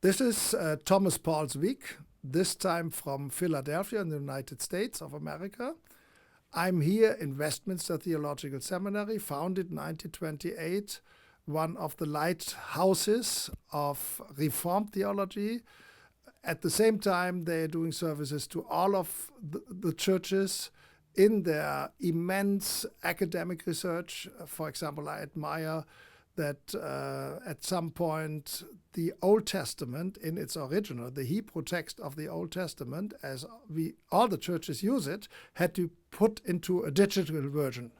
This is Thomas Paul's week, this time from Philadelphia in the United States of America. I'm here in Westminster Theological Seminary, founded in 1928, one of the lighthouses of Reformed theology. At the same time, they're doing services to all of the churches in their immense academic research. For example, I admire that at some point the Old Testament in its original, the Hebrew text of the Old Testament, as all the churches use it, had to put into a digital version.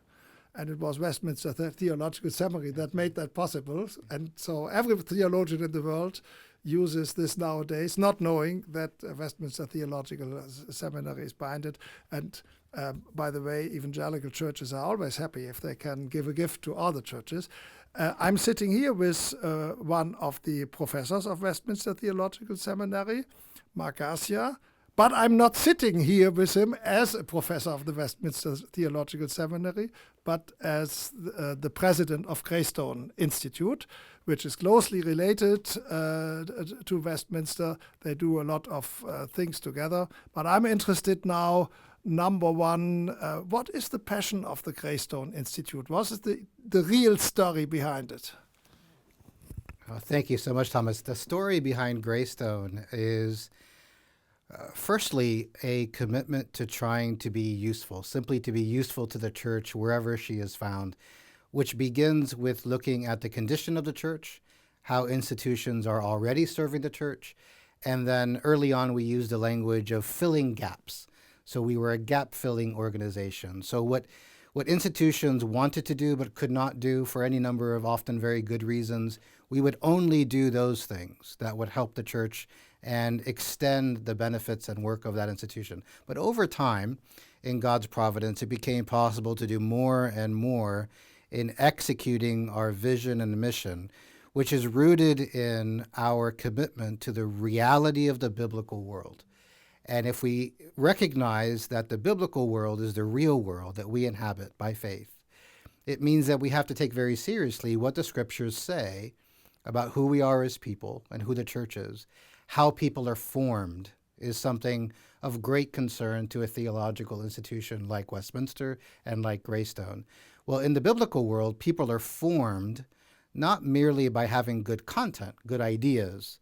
And it was Westminster Theological Seminary that made that possible. And so every theologian in the world uses this nowadays, not knowing that Westminster Theological Seminary is behind it. And by the way, evangelical churches are always happy if they can give a gift to other churches. I'm sitting here with one of the professors of Westminster Theological Seminary, Mark Garcia, but I'm not sitting here with him as a professor of the Westminster Theological Seminary, but as the president of Greystone Institute, which is closely related to Westminster. They do a lot of things together. But I'm interested now, number one, what is the passion of the Greystone Institute? What is the real story behind it? Thank you so much, Thomas. The story behind Greystone is firstly, a commitment to trying to be useful, simply to be useful to the church wherever she is found, which begins with looking at the condition of the church, how institutions are already serving the church, and then early on we used the language of filling gaps. So we were a gap-filling organization. So what institutions wanted to do but could not do for any number of often very good reasons, we would only do those things that would help the church and extend the benefits and work of that institution. But over time, in God's providence, it became possible to do more and more in executing our vision and mission, which is rooted in our commitment to the reality of the biblical world. And if we recognize that the biblical world is the real world that we inhabit by faith, it means that we have to take very seriously what the scriptures say about who we are as people and who the church is. How people are formed is something of great concern to a theological institution like Westminster and like Greystone. Well, in the biblical world, people are formed not merely by having good content, good ideas,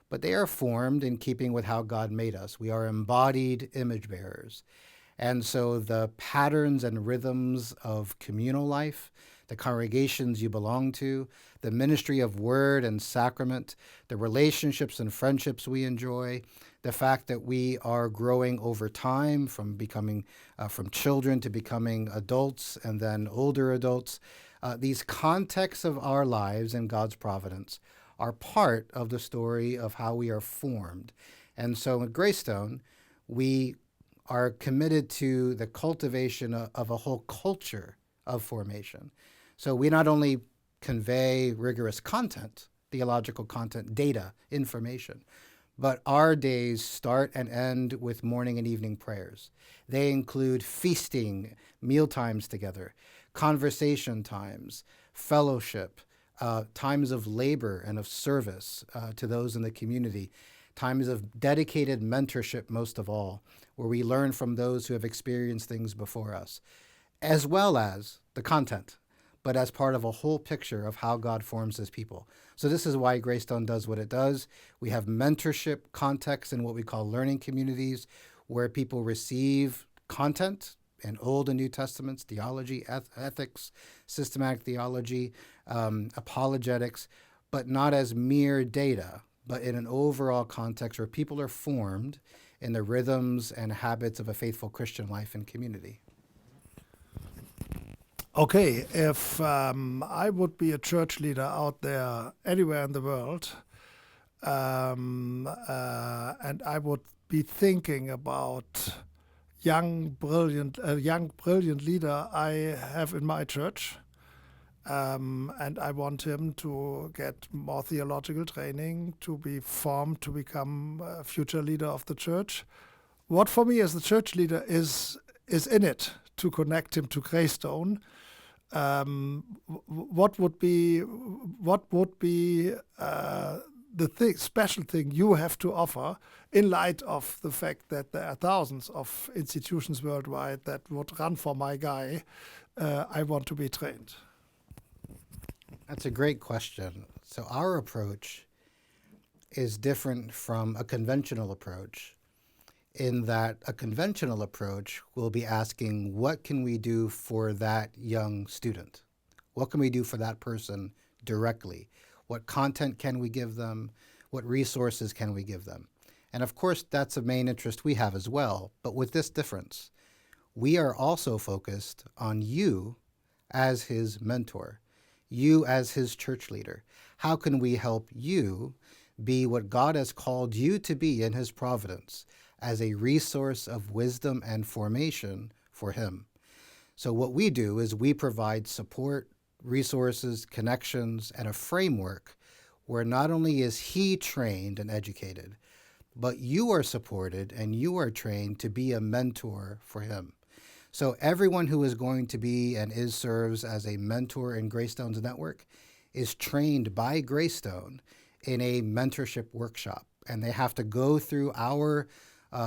but they are formed in keeping with how God made us. We are embodied image bearers. And so the patterns and rhythms of communal life, the congregations you belong to, the ministry of word and sacrament, the relationships and friendships we enjoy, the fact that we are growing over time from becoming from children to becoming adults and then older adults, these contexts of our lives in God's providence are part of the story of how we are formed. And so at Greystone, we are committed to the cultivation of a whole culture of formation. So we not only convey rigorous content, theological content, data, information, but our days start and end with morning and evening prayers. They include feasting, meal times together, conversation times, fellowship, times of labor and of service to those in the community, times of dedicated mentorship most of all, where we learn from those who have experienced things before us, as well as the content, but as part of a whole picture of how God forms his people. So this is why Greystone does what it does. We have mentorship context in what we call learning communities, where people receive content in Old and New Testaments, theology, ethics, systematic theology, apologetics, but not as mere data, but in an overall context where people are formed in the rhythms and habits of a faithful Christian life and community. Okay, if I would be a church leader out there anywhere in the world, and I would be thinking about young brilliant leader I have in my church, and I want him to get more theological training, to be formed to become a future leader of the church. What for me as the church leader is in it to connect him to Greystone. What would be special thing you have to offer in light of the fact that there are thousands of institutions worldwide that would run for my guy. I want to be trained. That's a great question. So our approach is different from a conventional approach in that a conventional approach will be asking, what can we do for that young student? What can we do for that person directly? What content can we give them? What resources can we give them? And of course, that's a main interest we have as well. But with this difference, we are also focused on you as his mentor, you as his church leader. How can we help you be what God has called you to be in his providence as a resource of wisdom and formation for him? So what we do is we provide support, resources, connections, and a framework where not only is he trained and educated, but you are supported and you are trained to be a mentor for him. So everyone who is going to be and serves as a mentor in Greystone's network is trained by Greystone in a mentorship workshop. And they have to go through our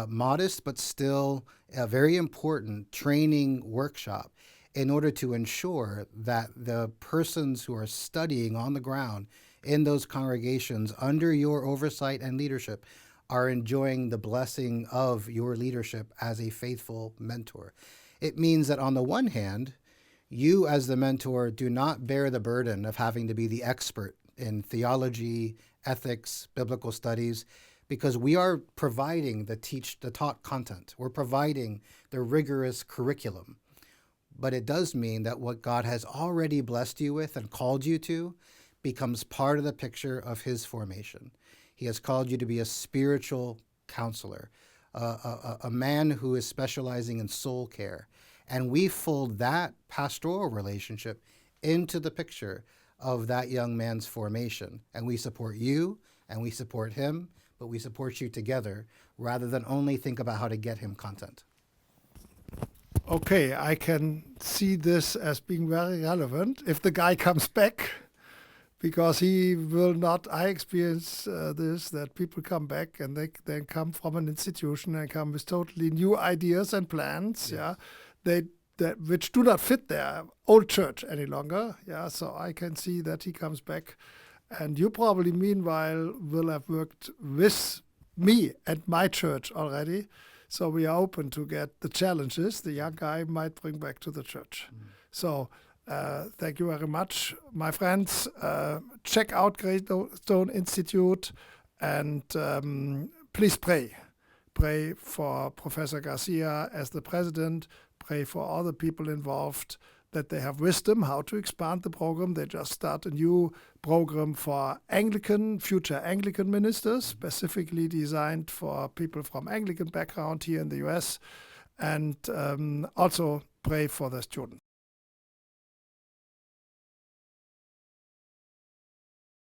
modest but still a very important training workshop in order to ensure that the persons who are studying on the ground in those congregations under your oversight and leadership are enjoying the blessing of your leadership as a faithful mentor. It means that on the one hand, you as the mentor do not bear the burden of having to be the expert in theology, ethics, biblical studies, because we are providing the taught content. We're providing the rigorous curriculum. But it does mean that what God has already blessed you with and called you to becomes part of the picture of his formation. He has called you to be a spiritual counselor, a man who is specializing in soul care. And we fold that pastoral relationship into the picture of that young man's formation. And we support you and we support him, but we support you together rather than only think about how to get him content. Okay, I can see this as being very relevant if the guy comes back, because he will not. I experience this, that people come back and they come from an institution and come with totally new ideas and plans, Yes. which do not fit their old church any longer. So I can see that he comes back, and you probably meanwhile will have worked with me and my church already. So we are open to get the challenges the young guy might bring back to the church. So thank you very much, my friends. Check out Greystone Institute and please pray. Pray for Professor Garcia as the president. Pray for all the people involved that they have wisdom how to expand the program. They just start a new program for future Anglican ministers, specifically designed for people from Anglican background here in the US. And also pray for the students.